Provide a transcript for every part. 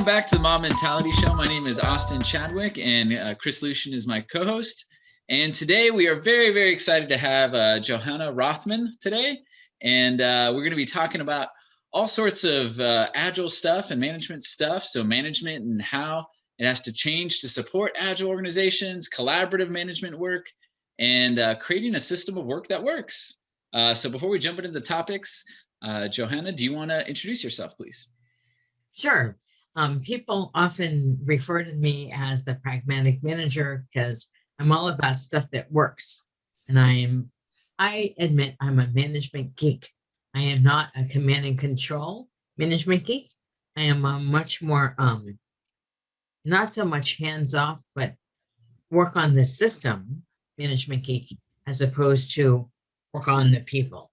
Welcome back to the Mob Mentality Show. My name is Austin Chadwick, and Chris Lucian is my co-host. And today we are very, very excited to have Johanna Rothman today. And we're going to be talking about all sorts of Agile stuff and management stuff. So management and how it has to change to support Agile organizations, collaborative management work, and creating a system of work that works. So before we jump into the topics, Johanna, do you want to introduce yourself, please? Sure. People often refer to me as the pragmatic manager because I'm all about stuff that works. And I admit I'm a management geek. I am not a command and control management geek. I am a much more, not so much hands-off, but work on the system management geek as opposed to work on the people.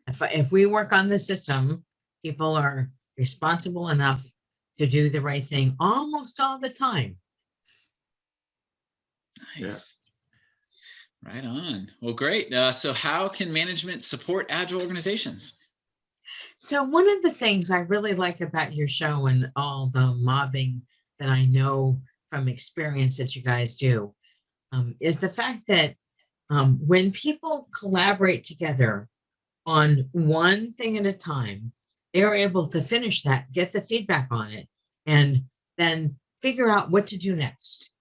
If we work on the system, people are responsible enough to do the right thing almost all the time. Nice. Yeah. Right on. Well, great. So how can management support Agile organizations? So one of the things I really like about your show and all the mobbing that I know from experience that you guys do is the fact that when people collaborate together on one thing at a time, they're able to finish that, get the feedback on it, and then figure out what to do next.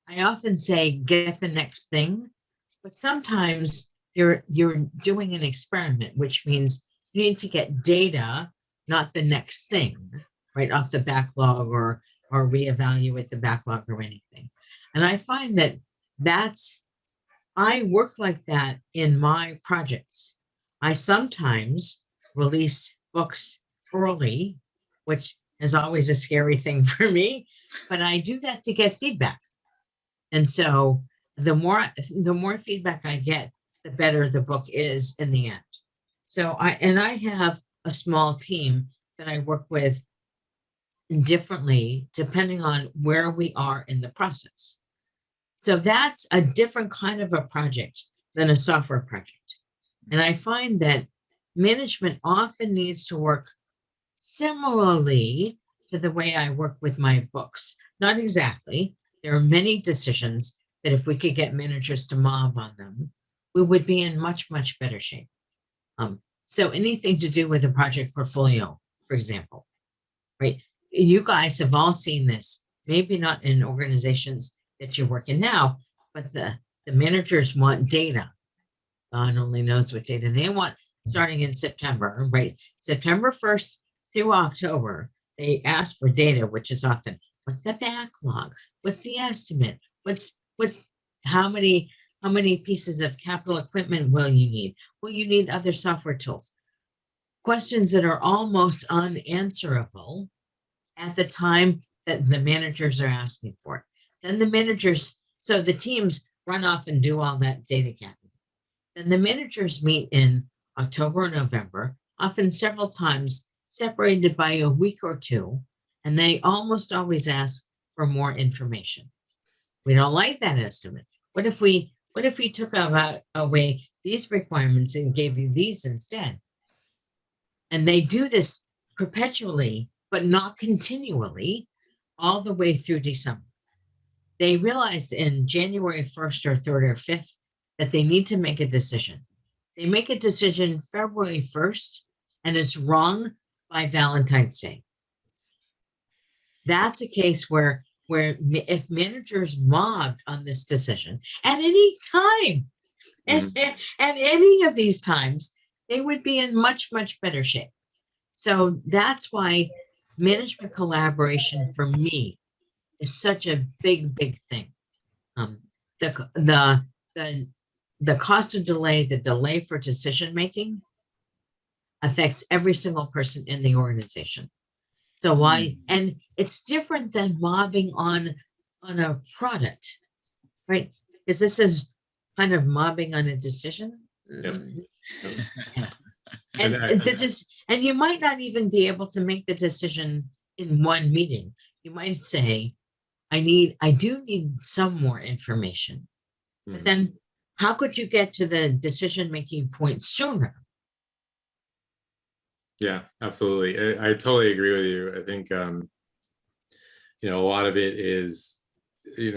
I often say, get the next thing, but sometimes you're doing an experiment, which means you need to get data, not the next thing, right, off the backlog or reevaluate the backlog or anything. And I find that I work like that in my projects. I sometimes release books early, which is always a scary thing for me, but I do that to get feedback. And so the more feedback I get, the better the book is in the end. So I have a small team that I work with differently depending on where we are in the process. So that's a different kind of a project than a software project. And I find that management often needs to work similarly to the way I work with my books. Not exactly. There are many decisions that if we could get managers to mob on them, we would be in much, much better shape. So anything to do with a project portfolio, for example, right? You guys have all seen this, maybe not in organizations that you work in now, but the managers want data. God only knows what data they want starting in September, right? September 1st through October, they ask for data, which is often, what's the backlog? What's the estimate? What's how many pieces of capital equipment will you need? Will you need other software tools? Questions that are almost unanswerable at the time that the managers are asking for it. Then the teams run off and do all that data gathering. Then the managers meet in October or November, often several times, separated by a week or two, and they almost always ask for more information. We don't like that estimate. What if we took away these requirements and gave you these instead? And they do this perpetually, but not continually, all the way through December. They realize in January 1st or 3rd or 5th that they need to make a decision. They make a decision February 1st, and it's wrong by Valentine's Day. That's a case where if managers mobbed on this decision at any time, at any of these times, they would be in much, much better shape. So that's why management collaboration for me is such a big, big thing. The cost of delay, the delay for decision making affects every single person in the organization. So why, and it's different than mobbing on a product, right? Because this is kind of mobbing on a decision. Yep. Yeah. And you might not even be able to make the decision in one meeting. You might say, I do need some more information. But then how could you get to the decision-making point sooner? Yeah, absolutely. I totally agree with you. I think a lot of it is,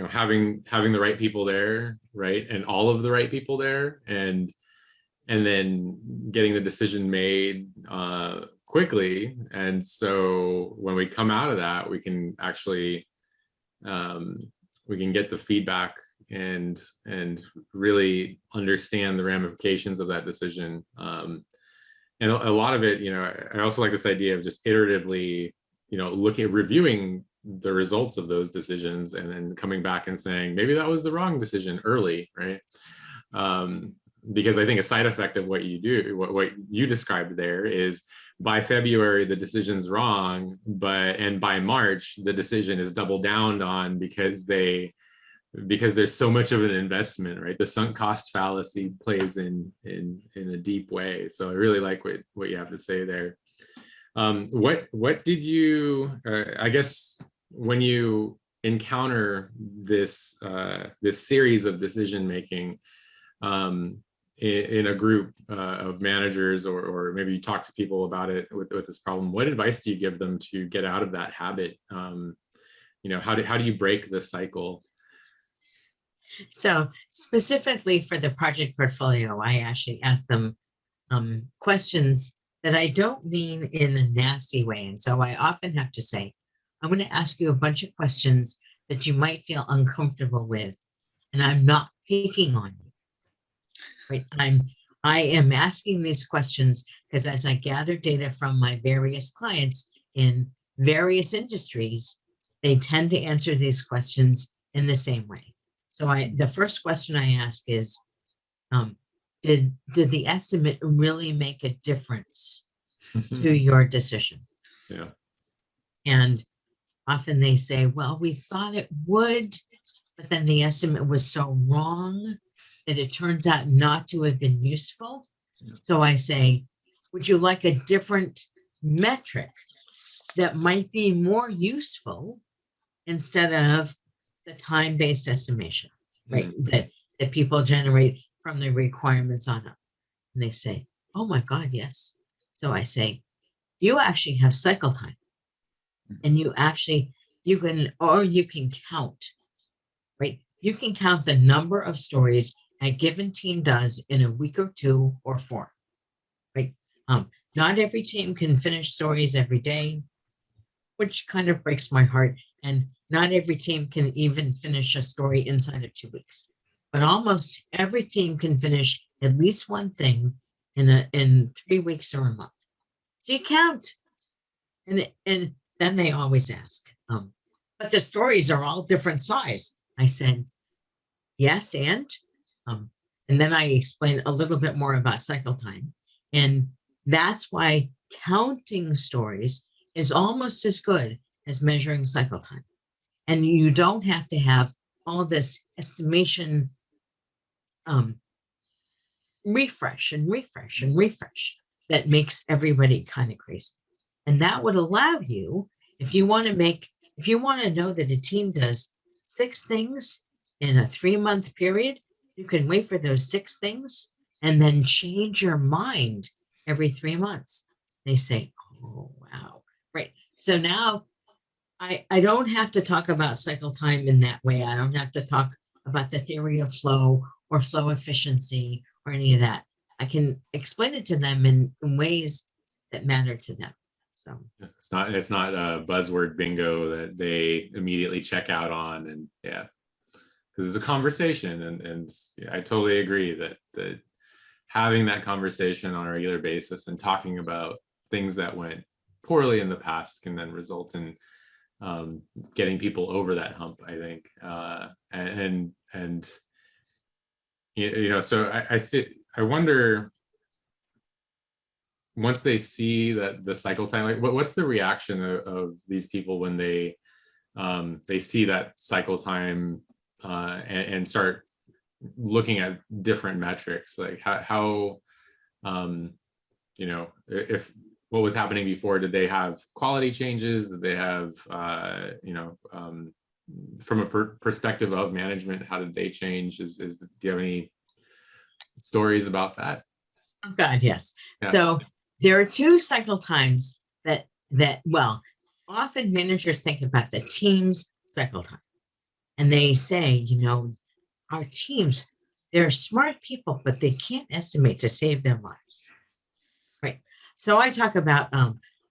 having the right people there, right, and all of the right people there, and then getting the decision made quickly. And so when we come out of that, we can actually we can get the feedback and really understand the ramifications of that decision. And a lot of it, I also like this idea of just iteratively, reviewing the results of those decisions and then coming back and saying, maybe that was the wrong decision early, right? Because I think a side effect of what you do, what you described there, is by February, the decision's wrong, and by March, the decision is doubled down on because there's so much of an investment, right? The sunk cost fallacy plays in a deep way. So I really like what you have to say there. What did you, I guess, when you encounter this series of decision making in a group of managers, or maybe you talk to people about it with this problem, what advice do you give them to get out of that habit? How do you break the cycle? So specifically for the project portfolio, I actually ask them questions that I don't mean in a nasty way. And so I often have to say, I'm going to ask you a bunch of questions that you might feel uncomfortable with, and I'm not picking on you. Right? I am asking these questions because as I gather data from my various clients in various industries, they tend to answer these questions in the same way. So the first question I ask is, did the estimate really make a difference to your decision? Yeah. And often they say, well, we thought it would, but then the estimate was so wrong that it turns out not to have been useful. Yeah. So I say, would you like a different metric that might be more useful instead of the time-based estimation, right? Mm-hmm. That people generate from the requirements on up. And they say, oh my God, yes. So I say, you actually have cycle time. And you can count, right? You can count the number of stories a given team does in a week or 2 or 4, right? Not every team can finish stories every day, which kind of breaks my heart. And not every team can even finish a story inside of 2 weeks. But almost every team can finish at least one thing in 3 weeks or a month. So you count. And then they always ask, but the stories are all different size. I said, yes, and then I explained a little bit more about cycle time. And that's why counting stories is almost as good as measuring cycle time. And you don't have to have all this estimation refresh that makes everybody kind of crazy. And that would allow you, if you want to know that a team does 6 things in a 3-month period, you can wait for those 6 things and then change your mind every 3 months. They say, oh, wow. Right. So now I don't have to talk about cycle time in that way. I don't have to talk about the theory of flow or flow efficiency or any of that. I can explain it to them in ways that matter to them. So it's not a buzzword bingo that they immediately check out on, and yeah, because it's a conversation, and yeah, I totally agree that having that conversation on a regular basis and talking about things that went poorly in the past can then result in getting people over that hump, I think, and so I wonder, once they see that the cycle time, like what's the reaction of these people when they see that cycle time and start looking at different metrics, like how if what was happening before, did they have quality changes? Did they have from a perspective of management, how did they change? Do you have any stories about that? Oh God, yes. Yeah. So there are 2 cycle times that well, often managers think about the team's cycle time, and they say, our teams, they're smart people, but they can't estimate to save their lives. Right. So I talk about,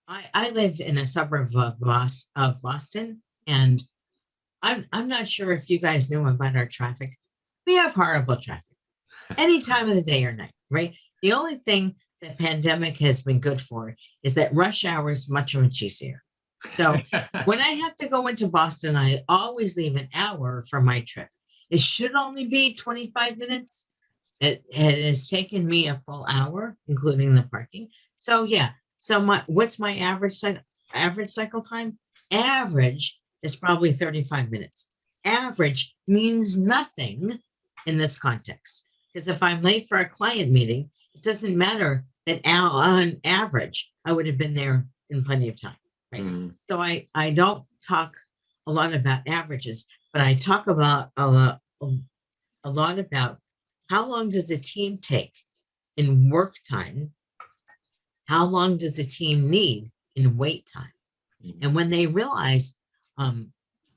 I live in a suburb of Boston, and I'm not sure if you guys know about our traffic. We have horrible traffic any time of the day or night, right? The only thing the pandemic has been good for is that rush hour is much easier. So when I have to go into Boston, I always leave an hour for my trip. It should only be 25 minutes. It has taken me a full hour, including the parking. So yeah. So what's my average cycle time? Average is probably 35 minutes. Average means nothing in this context. Because if I'm late for a client meeting, it doesn't matter that on average, I would have been there in plenty of time. Right. Mm. So I don't talk a lot about averages, but I talk about a lot about how long does a team take in work time? How long does a team need in wait time? And when they realize,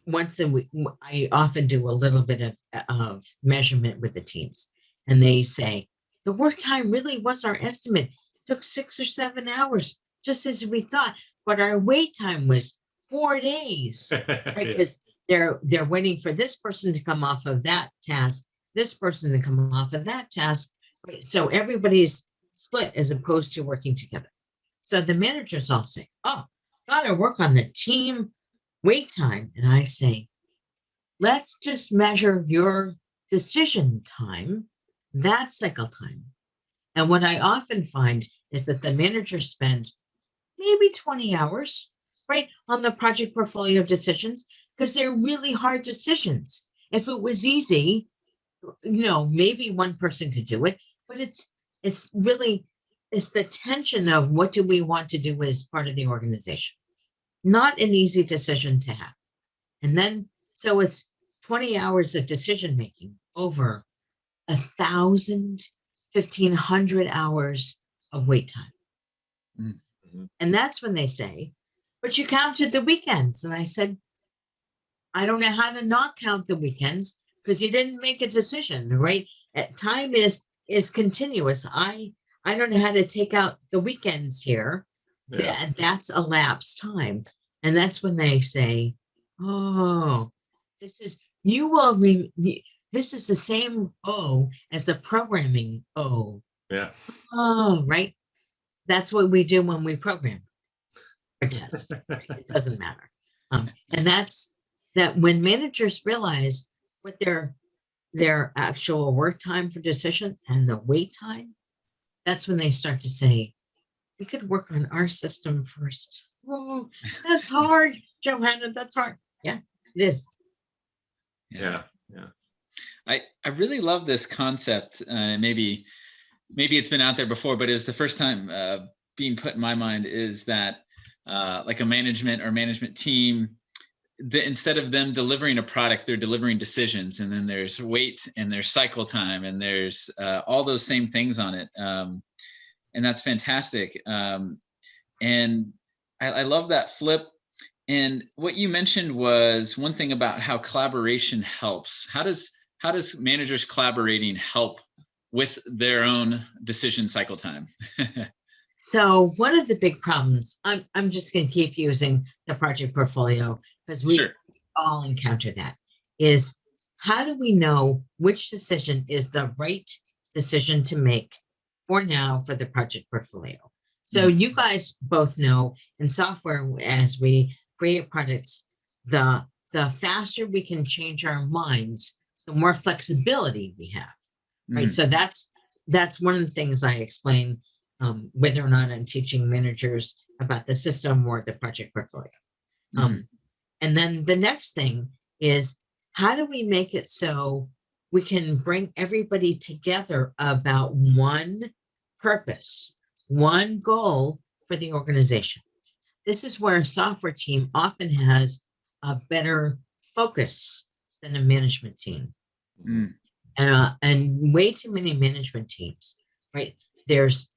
once a week, I often do a little bit of measurement with the teams, and they say, the work time really was our estimate. It took 6 or 7 hours, just as we thought, but our wait time was 4 days, right? Because they're waiting for this person to come off of that task, this person to come off of that task. Right? So everybody's split as opposed to working together. So the managers all say, oh, gotta work on the team wait time. And I say, let's just measure your decision time, that cycle time. And what I often find is that the managers spend maybe 20 hours, right, on the project portfolio decisions, because they're really hard decisions. If it was easy, maybe one person could do it, but it's really, it's the tension of what do we want to do as part of the organization. Not an easy decision to have. And then, so it's 20 hours of decision making over 1,000, 1,500 hours of wait time. Mm-hmm. And that's when they say, but you counted the weekends. And I said, I don't know how to not count the weekends because you didn't make a decision, right? Time is continuous. I don't know how to take out the weekends here. Yeah. That's elapsed time. And that's when they say, oh, this is this is the same O as the programming O. Yeah. Oh, right. That's what we do when we program or test. Right? It doesn't matter. And that's that when managers realize what their actual work time for decision and the wait time, that's when they start to say, we could work on our system first. Oh, that's hard, Johanna. That's hard. Yeah, it is. Yeah. I really love this concept. Maybe it's been out there before, but it's the first time being put in my mind is that like a management team, instead of them delivering a product, they're delivering decisions, and then there's wait and there's cycle time and there's all those same things on it. And that's fantastic. And I love that flip. And what you mentioned was one thing about how collaboration helps. How does managers collaborating help with their own decision cycle time? So one of the big problems, I'm just going to keep using the project portfolio because we all encounter that, is how do we know which decision is the right decision to make for now for the project portfolio? So you guys both know in software, as we create products, the faster we can change our minds, the more flexibility we have, right? So that's one of the things I explain, whether or not I'm teaching managers about the system or the project portfolio. And then the next thing is, how do we make it so we can bring everybody together about one purpose, one goal for the organization? This is where a software team often has a better focus than a management team. And way too many management teams, right? There's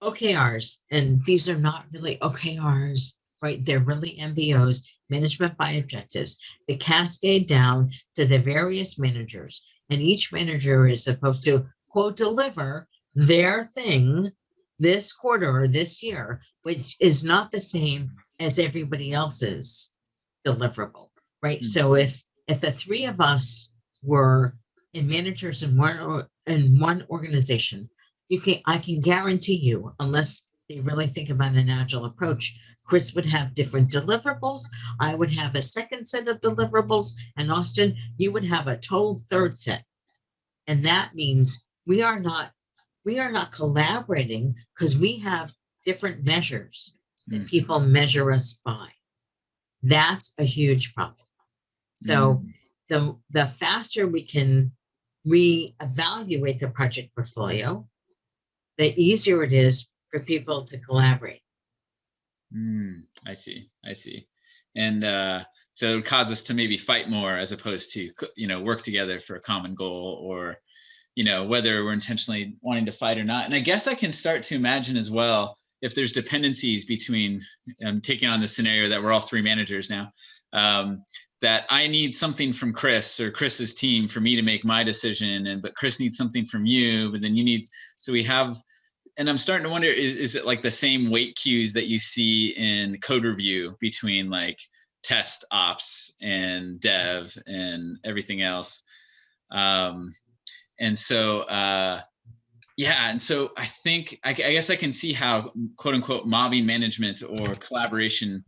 OKRs, and these are not really OKRs, right? They're really MBOs, management by objectives. They cascade down to the various managers, and each manager is supposed to, quote, deliver their thing this quarter or this year, which is not the same as everybody else's deliverable, right? So if the three of us were in managers in one organization, I can guarantee you, unless they really think about an agile approach, Chris would have different deliverables. I would have a second set of deliverables, and Austin, you would have a total third set. And that means we are not collaborating because we have different measures that people measure us by. That's a huge problem. So the faster we can reevaluate the project portfolio, the easier it is for people to collaborate. I see. And so it would cause us to maybe fight more as opposed to, work together for a common goal, or, whether we're intentionally wanting to fight or not. And I guess I can start to imagine as well, if there's dependencies between, taking on the scenario that we're all three managers now, that I need something from Chris or Chris's team for me to make my decision, but Chris needs something from you, but then you need, so we have, and I'm starting to wonder, is it like the same weight cues that you see in code review between like test ops and dev and everything else? And so I think, I guess I can see how, quote unquote, mobbing management or collaboration,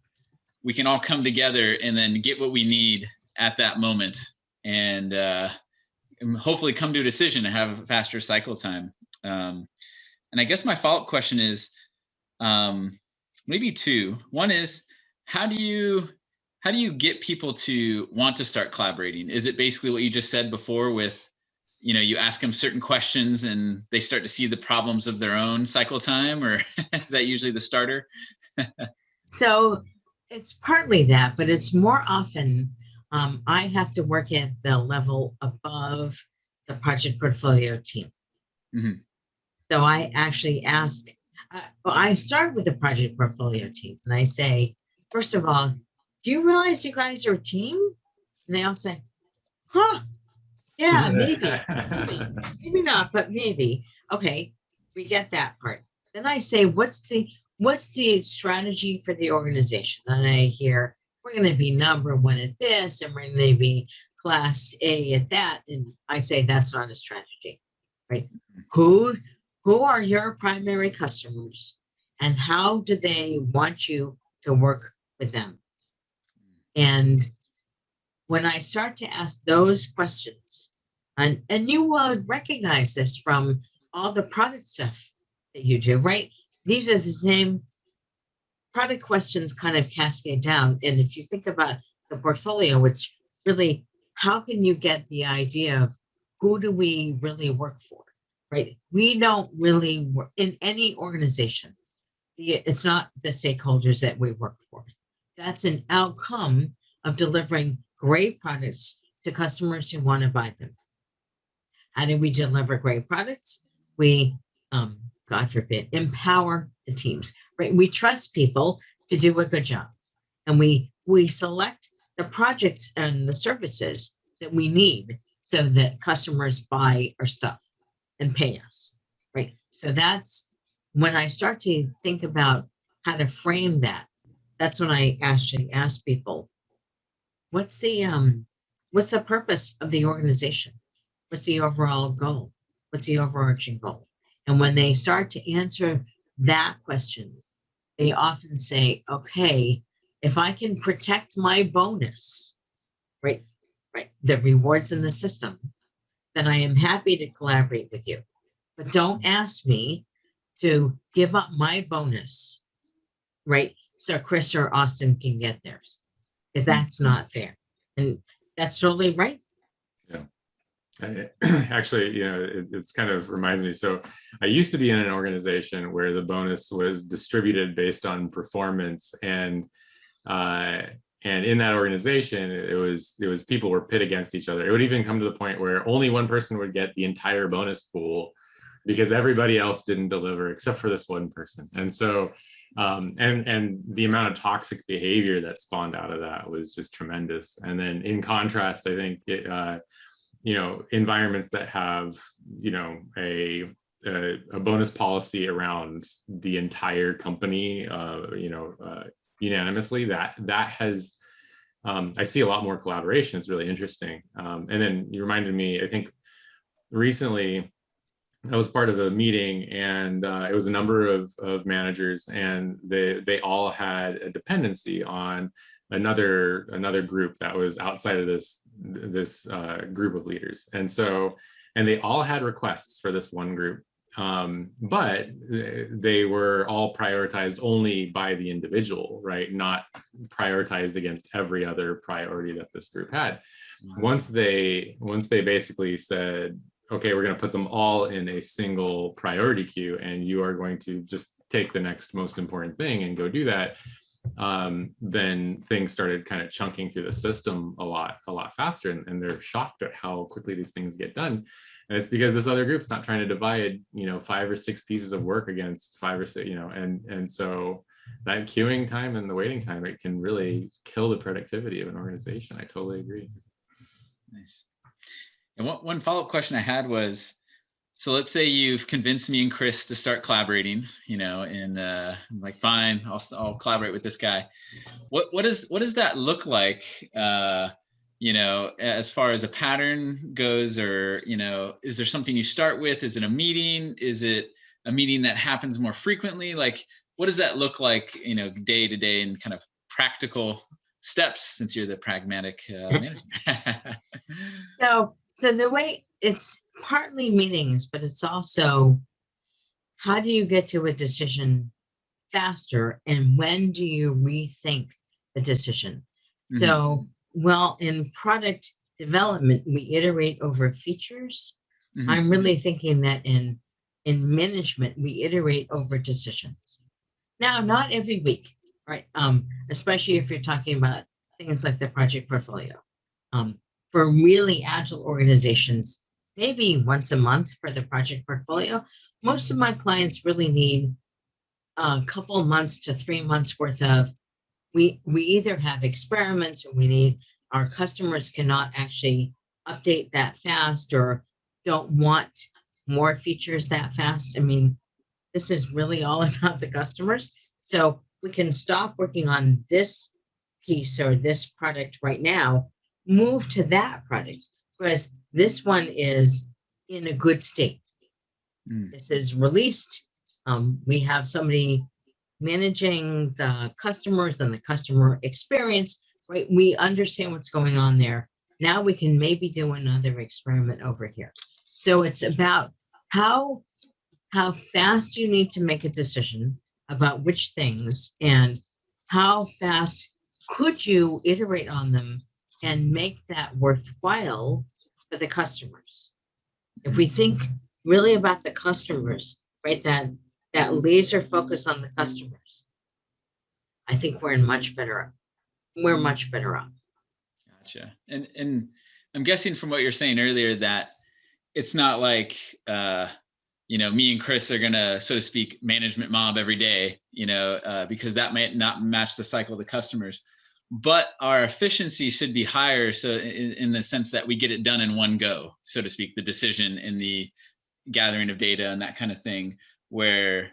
we can all come together and then get what we need at that moment, and hopefully come to a decision and have a faster cycle time. And I guess my follow-up question is maybe two. One is, how do you get people to want to start collaborating? Is it basically what you just said before with, you ask them certain questions and they start to see the problems of their own cycle time, or is that usually the starter? So it's partly that, but it's more often I have to work at the level above the project portfolio team. So I actually ask, I start with the project portfolio team and I say, first of all, do you realize you guys are a team? And they all say, huh, yeah, maybe not, but maybe. Okay, we get that part. Then I say, what's the strategy for the organization? And I hear, we're going to be number one at this, and we're going to be class A at that. And I say, that's not a strategy, right? Who are your primary customers, and how do they want you to work with them? And when I start to ask those questions, and you will recognize this from all the product stuff that you do, right? These are the same product questions kind of cascade down. And if you think about the portfolio, it's really, how can you get the idea of who do we really work for, right? We don't really work in any organization. It's not the stakeholders that we work for. That's an outcome of delivering great products to customers who want to buy them. How do we deliver great products? We, God forbid, empower the teams, right? We trust people to do a good job. And we select the projects and the services that we need so that customers buy our stuff and pay us, right? So that's when I start to think about how to frame that. That's when I actually ask people, what's the purpose of the organization? What's the overall goal? What's the overarching goal? And when they start to answer that question, they often say, okay, if I can protect my bonus, right, the rewards in the system, then I am happy to collaborate with you. But don't ask me to give up my bonus, right, so Chris or Austin can get theirs, because that's not fair. And that's totally right. Yeah. Actually, it's kind of reminds me. So I used to be in an organization where the bonus was distributed based on performance, and in that organization, it was people were pit against each other. It would even come to the point where only one person would get the entire bonus pool, because everybody else didn't deliver except for this one person. And so and the amount of toxic behavior that spawned out of that was just tremendous. And then in contrast, I think environments that have a bonus policy around the entire company unanimously, that has I see a lot more collaboration. It's really interesting. And then you reminded me, I think recently I was part of a meeting, and it was a number of managers, and they all had a dependency on another group that was outside of this group of leaders. And they all had requests for this one group, but they were all prioritized only by the individual, right? Not prioritized against every other priority that this group had. Once they basically said, okay, we're going to put them all in a single priority queue, and you are going to just take the next most important thing and go do that, then things started kind of chunking through the system a lot faster, and they're shocked at how quickly these things get done. And it's because this other group's not trying to divide 5 or 6 pieces of work against 5 or 6, and so that queuing time and the waiting time, it can really kill the productivity of an organization. I totally agree. Nice. And one follow-up question I had was, so let's say you've convinced me and Chris to start collaborating, and I'm like, fine, I'll collaborate with this guy. What does that look like, as far as a pattern goes, or, is there something you start with? Is it a meeting? Is it a meeting that happens more frequently? Like, what does that look like, day to day, and kind of practical steps, since you're the pragmatic manager? So the way it's partly meetings, but it's also, how do you get to a decision faster, and when do you rethink the decision? Mm-hmm. So, well, in product development, we iterate over features. Mm-hmm. I'm really thinking that in management, we iterate over decisions. Now, not every week, right? Especially if you're talking about things like the project portfolio. For really agile organizations, maybe once a month for the project portfolio. Most of my clients really need a couple months to 3 months worth of, we either have experiments, or our customers cannot actually update that fast, or don't want more features that fast. I mean, this is really all about the customers. So we can stop working on this piece or this product right now, move to that product, because this one is in a good state. This is released. We have somebody managing the customers and the customer experience, right? We understand what's going on there. Now we can maybe do another experiment over here. So it's about how fast you need to make a decision about which things, and how fast could you iterate on them and make that worthwhile for the customers. If we think really about the customers, right, that laser focus on the customers, I think we're much better off. Gotcha. And I'm guessing from what you're saying earlier that it's not like me and Chris are gonna, so to speak, management mob every day, because that might not match the cycle of the customers. But our efficiency should be higher, so in the sense that we get it done in one go, so to speak, the decision and the gathering of data and that kind of thing, where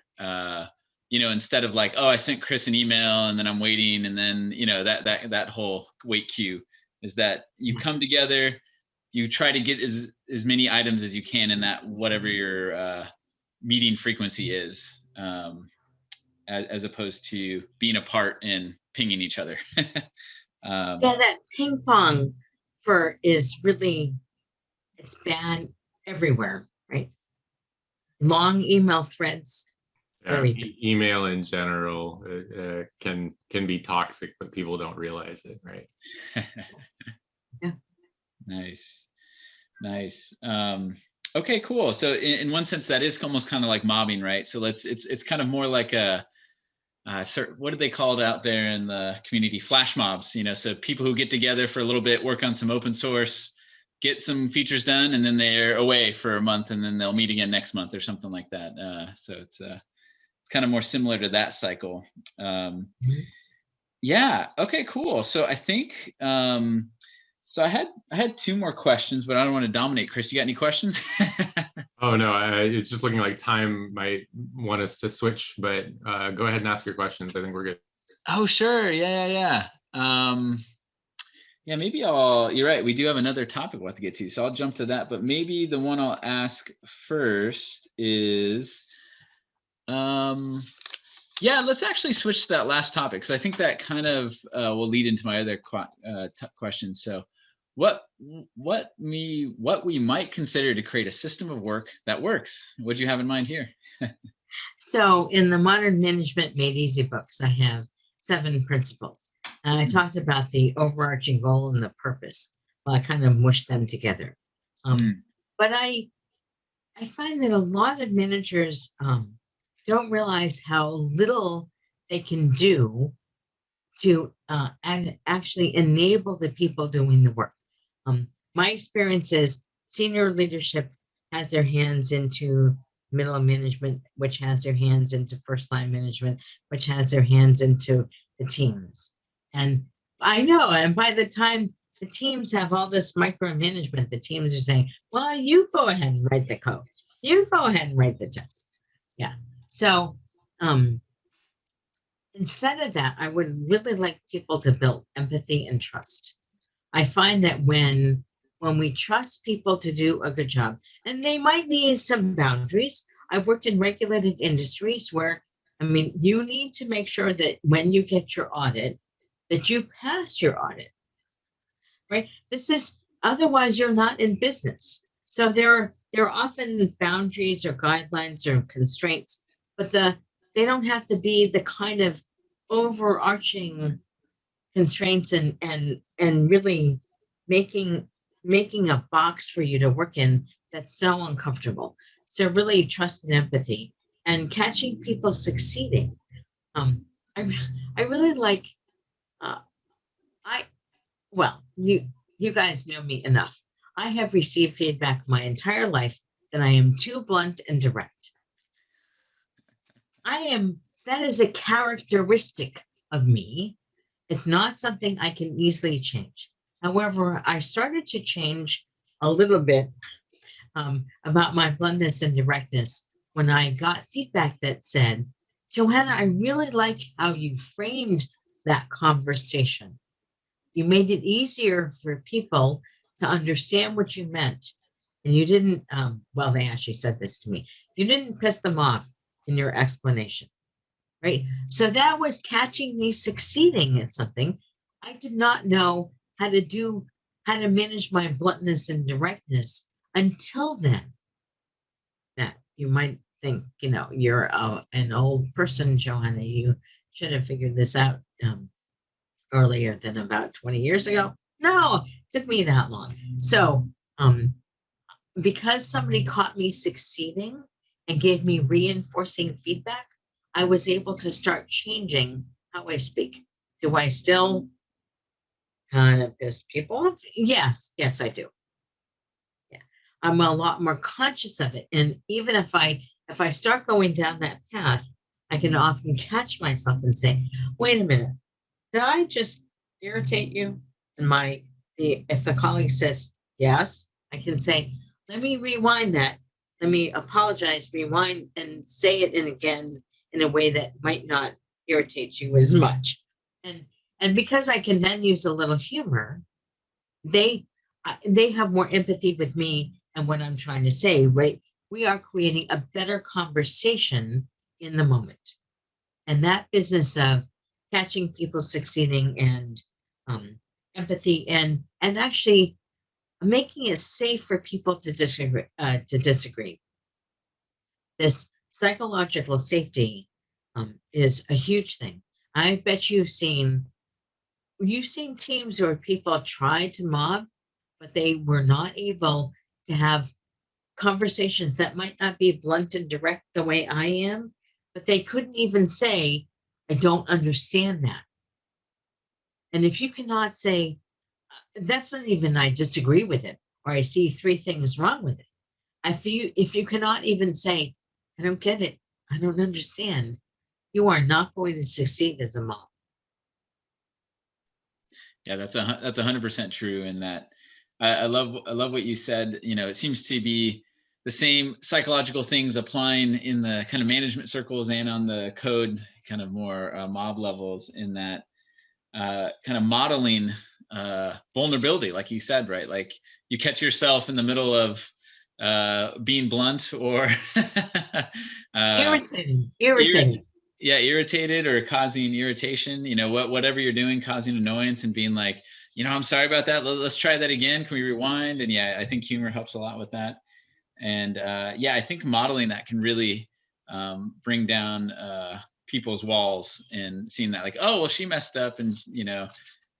instead of like, oh, I sent Chris an email and then I'm waiting, and then that whole wait queue, is that you come together, you try to get as many items as you can in that whatever your meeting frequency is, as opposed to being apart and pinging each other. That ping pong is really, it's bad everywhere, right? Long email threads. Email in general can be toxic, but people don't realize it, right? Yeah. Nice. Okay, cool. So in one sense, that is almost kind of like mobbing, right? So it's kind of more like what did they call it out there in the community? Flash mobs, so people who get together for a little bit, work on some open source, get some features done, and then they're away for a month, and then they'll meet again next month or something like that. So it's kind of more similar to that cycle. Yeah. Okay. Cool. So I think so. I had two more questions, but I don't want to dominate. Chris, you got any questions? Oh no, it's just looking like time might want us to switch, but go ahead and ask your questions. I think we're good. Oh, sure. Yeah. Yeah, maybe you're right. We do have another topic we'll have to get to. So I'll jump to that. But maybe the one I'll ask first is, yeah, let's actually switch to that last topic. So I think that kind of will lead into my other question. So what we might consider to create a system of work that works? What do you have in mind here? So in the Modern Management Made Easy books, I have 7 principles. And I talked about the overarching goal and the purpose. Well, I kind of mushed them together. But I find that a lot of managers don't realize how little they can do to and actually enable the people doing the work. My experience is senior leadership has their hands into middle management, which has their hands into first line management, which has their hands into the teams. And I know, and by the time the teams have all this micromanagement, the teams are saying, well, you go ahead and write the code. You go ahead and write the test. Yeah. So instead of that, I would really like people to build empathy and trust. I find that when we trust people to do a good job, and they might need some boundaries. I've worked in regulated industries where, I mean, you need to make sure that when you get your audit, that you pass your audit, right? Otherwise you're not in business. So there are often boundaries or guidelines or constraints, but they don't have to be the kind of overarching constraints and really making a box for you to work in that's so uncomfortable. So really trust and empathy and catching people succeeding. I really like you guys know me enough. I have received feedback my entire life that I am too blunt and direct. That is a characteristic of me. It's not something I can easily change. However, I started to change a little bit about my bluntness and directness when I got feedback that said, Johanna, I really like how you framed that conversation. You made it easier for people to understand what you meant. And you didn't, well, they actually said this to me. You didn't piss them off in your explanation, right? So that was catching me succeeding at something. I did not know how to manage my bluntness and directness until then. Now, you might think, you're an old person, Johanna. You should have figured this out earlier than about 20 years ago. No, it took me that long. So because somebody caught me succeeding and gave me reinforcing feedback, I was able to start changing how I speak. Do I still kind of piss people off? Yes, I do. Yeah, I'm a lot more conscious of it. And even if I start going down that path, I can often catch myself and say, wait a minute, did I just irritate you? And if the colleague says yes, I can say, let me rewind that. Let me apologize, rewind, and say it again in a way that might not irritate you as much. And because I can then use a little humor, they have more empathy with me and what I'm trying to say, right? We are creating a better conversation in the moment. And that business of catching people succeeding and empathy and actually making it safe for people to disagree. This psychological safety is a huge thing. I bet you've seen teams where people tried to mob, but they were not able to have conversations that might not be blunt and direct the way I am, but they couldn't even say, I don't understand that. And if you cannot say, that's not even I disagree with it, or I see 3 things wrong with it. If you cannot even say, I don't get it, I don't understand, you are not going to succeed as a mom. Yeah, that's 100% true. In that, I love what you said. It seems to be the same psychological things applying in the kind of management circles and on the code kind of more mob levels. In that, kind of modeling vulnerability, like you said, right? Like you catch yourself in the middle of being blunt or Irritating. irritated or causing irritation, whatever you're doing, causing annoyance, and being like, I'm sorry about that. Let's try that again. Can we rewind? And yeah, I think humor helps a lot with that. And yeah, I think modeling that can really bring down people's walls, and seeing that like, oh, well, she messed up, and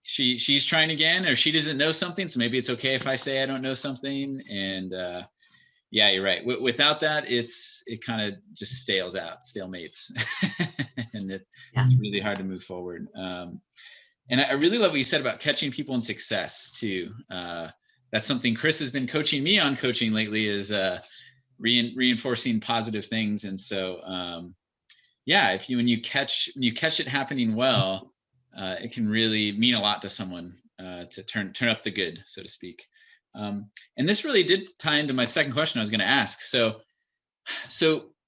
she's trying again, or she doesn't know something, so maybe it's okay if I say I don't know something. And yeah, you're right. Without that, it kind of just stalemates, and it's really hard to move forward. And I really love what you said about catching people in success too. That's something Chris has been coaching me on coaching lately, is reinforcing positive things. And so, yeah, when you catch it happening well, it can really mean a lot to someone, to turn up the good, so to speak. And this really did tie into my second question I was going to ask. So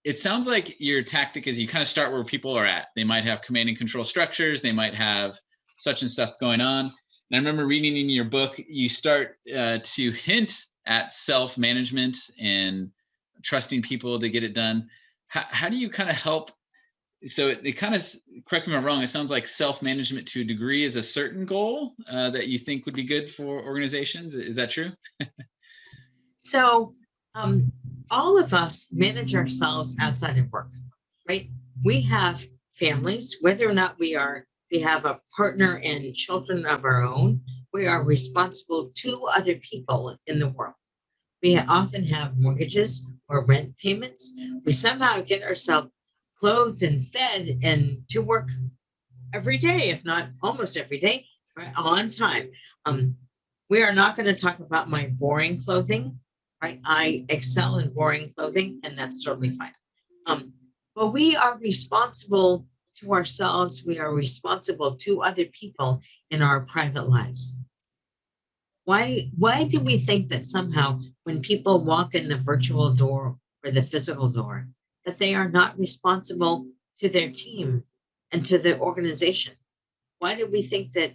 it sounds like your tactic is you kind of start where people are at. They might have command and control structures. They might have such and stuff going on. And I remember reading in your book, you start to hint at self-management and trusting people to get it done. How do you kind of help? So it kind of, correct me if I'm wrong, it sounds like self-management to a degree is a certain goal that you think would be good for organizations. Is that true? So all of us manage ourselves outside of work, right? We have families, whether or not we have a partner and children of our own, we are responsible to other people in the world. We often have mortgages or rent payments. We somehow get ourselves clothed and fed and to work every day, if not almost every day, right, on time. We are not going to talk about my boring clothing, right? I excel in boring clothing, and that's totally fine. But we are responsible to ourselves. We are responsible to other people in our private lives. Why do we think that somehow when people walk in the virtual door or the physical door, that they are not responsible to their team and to the organization? Why do we think that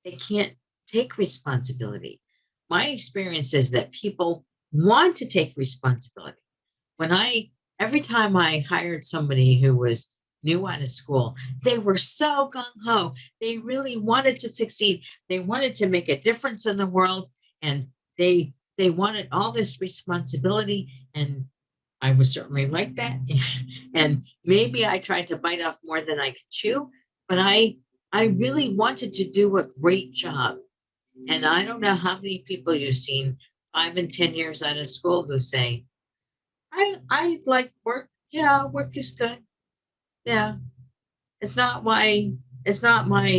they can't take responsibility? My experience is that people want to take responsibility. Every time I hired somebody who was new out of school, they were so gung-ho. They really wanted to succeed. They wanted to make a difference in the world, and they wanted all this responsibility. And I was certainly like that. And maybe I tried to bite off more than I could chew, but I really wanted to do a great job. And I don't know how many people you've seen 5 and 10 years out of school who say, I like work. Yeah, work is good. Yeah. It's not my, it's not where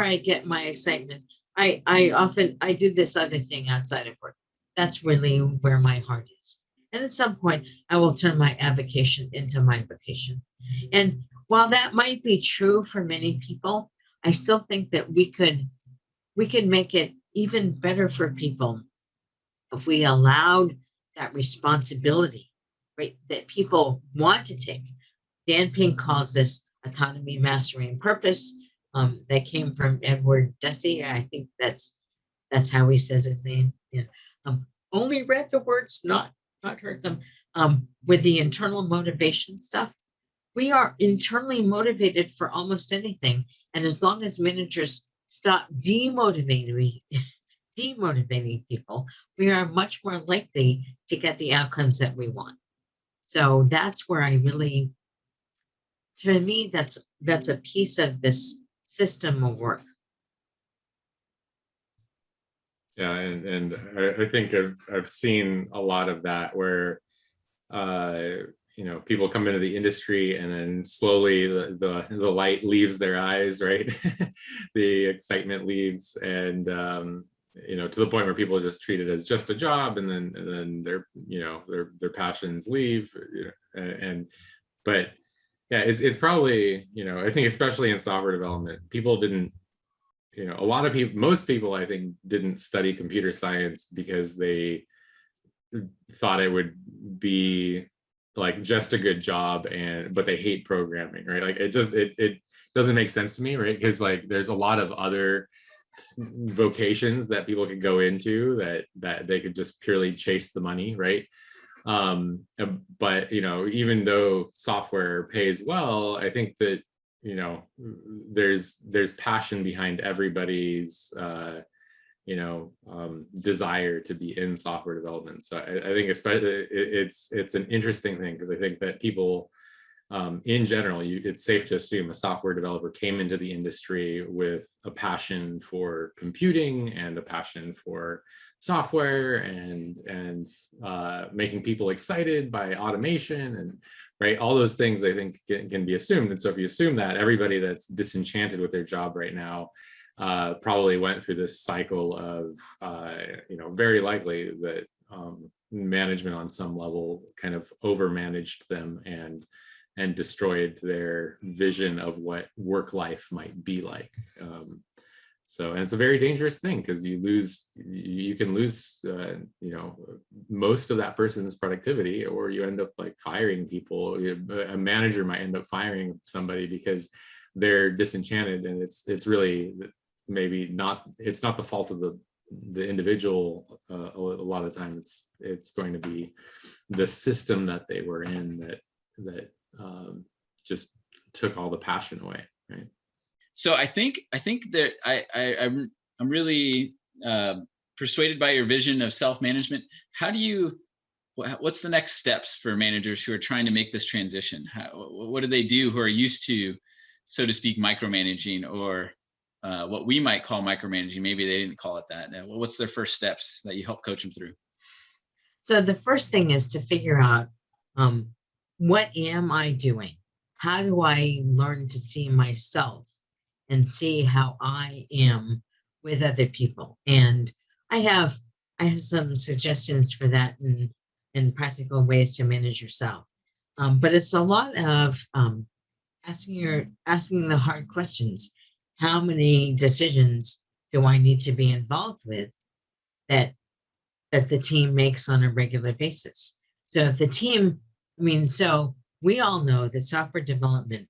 I get my excitement. I do this other thing outside of work. That's really where my heart is. And at some point, I will turn my avocation into my vocation. And while that might be true for many people, I still think that we could make it even better for people if we allowed that responsibility, right, that people want to take. Dan Pink calls this autonomy, mastery, and purpose. That came from Edward Deci. I think that's how he says his name. Yeah. Only read the words, not heard them. With the internal motivation stuff, we are internally motivated for almost anything. And as long as managers stop demotivating people, we are much more likely to get the outcomes that we want. So that's where to me, that's a piece of this system of work. Yeah, and I think I've seen a lot of that where people come into the industry and then slowly the light leaves their eyes, right? The excitement leaves, and to the point where people just treat it as just a job, and then their passions leave, but yeah, it's probably, I think especially in software development, people didn't, a lot of people, most people I think didn't study computer science because they thought it would be like just a good job, but they hate programming, right? Like it doesn't make sense to me, right? Because like there's a lot of other vocations that people could go into that they could just purely chase the money, right? But even though software pays well, I think that there's passion behind everybody's desire to be in software development. So I think especially it's an interesting thing, because I think that people in general, it's safe to assume a software developer came into the industry with a passion for computing and a passion for software and making people excited by automation, and right, all those things I think can be assumed. And so if you assume that, everybody that's disenchanted with their job right now probably went through this cycle of very likely that management on some level kind of overmanaged them and destroyed their vision of what work life might be like. And it's a very dangerous thing, because you can lose most of that person's productivity, or you end up like firing people. A manager might end up firing somebody because they're disenchanted, and it's really maybe not, it's not the fault of the individual. A lot of the time it's going to be the system that they were in that just took all the passion away, right? So I think that I'm really persuaded by your vision of self-management. What's the next steps for managers who are trying to make this transition? What do they do who are used to, so to speak, micromanaging, or what we might call micromanaging? Maybe they didn't call it that. What's their first steps that you help coach them through? So the first thing is to figure out, what am I doing? How do I learn to see myself and see how I am with other people? And I have some suggestions for that and practical ways to manage yourself. But it's a lot of asking the hard questions. How many decisions do I need to be involved with that the team makes on a regular basis? So if the team, so we all know that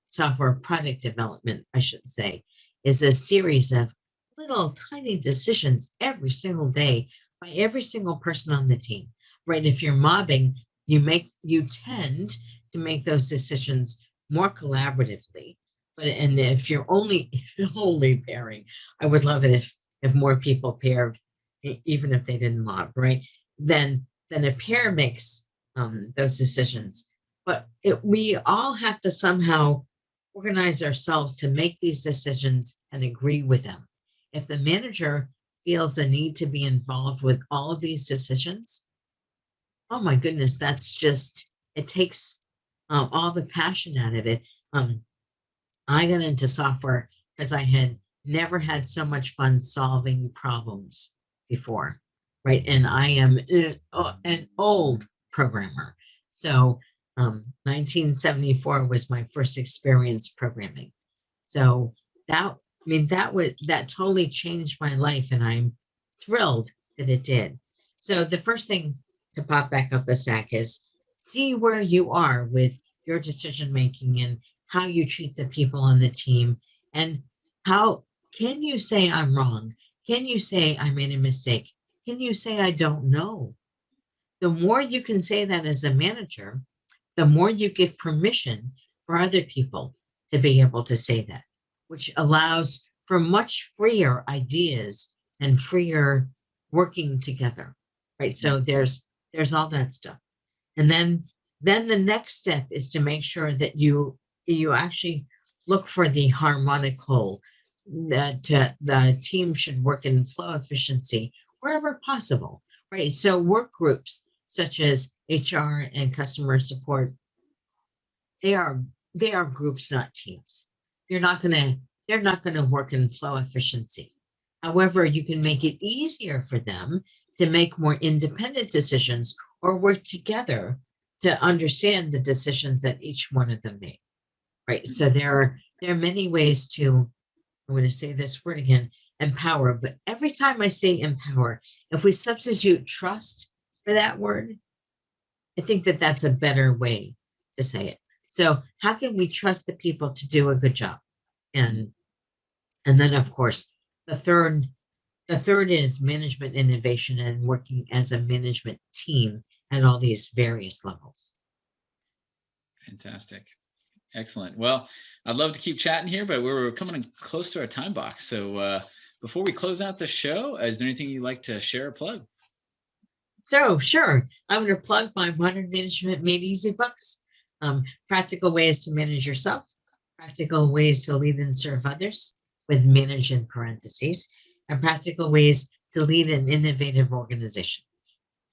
software product development, I should say, is a series of little tiny decisions every single day by every single person on the team, right? If you're mobbing, you tend to make those decisions more collaboratively. And if you're only pairing, I would love it if more people paired, even if they didn't mob, right? Then a pair makes those decisions. But we all have to somehow organize ourselves to make these decisions and agree with them. If the manager feels the need to be involved with all of these decisions, oh my goodness, it takes all the passion out of it. I got into software because I had never had so much fun solving problems before, right? And I am an old programmer. So 1974 was my first experience programming. So that totally changed my life, and I'm thrilled that it did. So the first thing to pop back up the stack is see where you are with your decision making and how you treat the people on the team, and how can you say I'm wrong? Can you say I made a mistake? Can you say I don't know? The more you can say that as a manager, the more you give permission for other people to be able to say that, which allows for much freer ideas and freer working together, right? So there's all that stuff. And then the next step is to make sure that you actually look for the harmonic whole, that the team should work in flow efficiency wherever possible, right? So work groups such as HR and customer support, they are groups, not teams. They're not gonna work in flow efficiency. However, you can make it easier for them to make more independent decisions or work together to understand the decisions that each one of them made. Right. So there are many ways to, I'm going to say this word again, empower. But every time I say empower, if we substitute trust for that word, I think that that's a better way to say it. So how can we trust the people to do a good job? And then of course, the third is management innovation and working as a management team at all these various levels. Fantastic. Excellent. Well, I'd love to keep chatting here, but we're coming close to our time box. So before we close out the show, is there anything you'd like to share or plug? So sure, I'm going to plug my Modern Management Made Easy books. Practical ways to manage yourself, practical ways to lead and serve others, with manage in parentheses, and practical ways to lead an innovative organization.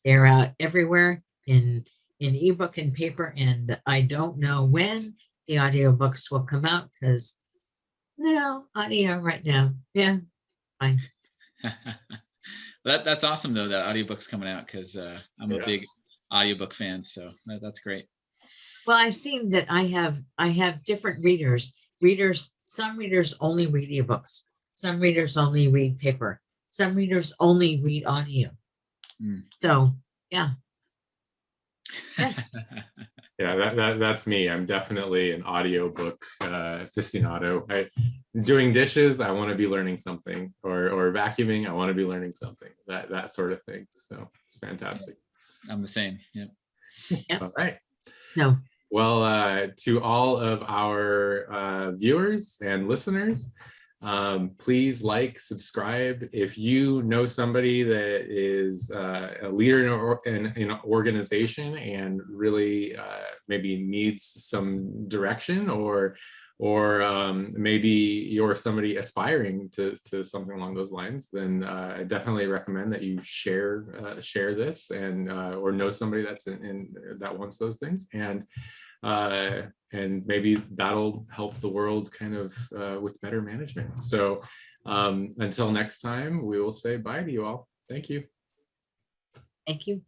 They're out everywhere in ebook and paper, and I don't know when the audiobooks will come out because no audio right now. Yeah, fine. That's awesome though, that audiobook's coming out, because I'm a big audiobook fan, so that's great. Well, I've seen that I have different readers. Some readers only read ebooks. Some readers only read paper. Some readers only read audio. So yeah. That's me. I'm definitely an audiobook aficionado. Doing dishes, I want to be learning something, or vacuuming, I want to be learning something. That sort of thing. So it's fantastic. I'm the same. Yeah. All right. No. Well, to all of our viewers and listeners, please like, subscribe. If you know somebody that is a leader in an organization and really maybe needs some direction, or maybe you're somebody aspiring to something along those lines, then I definitely recommend that you share this, and or know somebody that's in that wants those things, and maybe that'll help the world kind of with better management. So until next time, we will say bye to you all. Thank you. Thank you.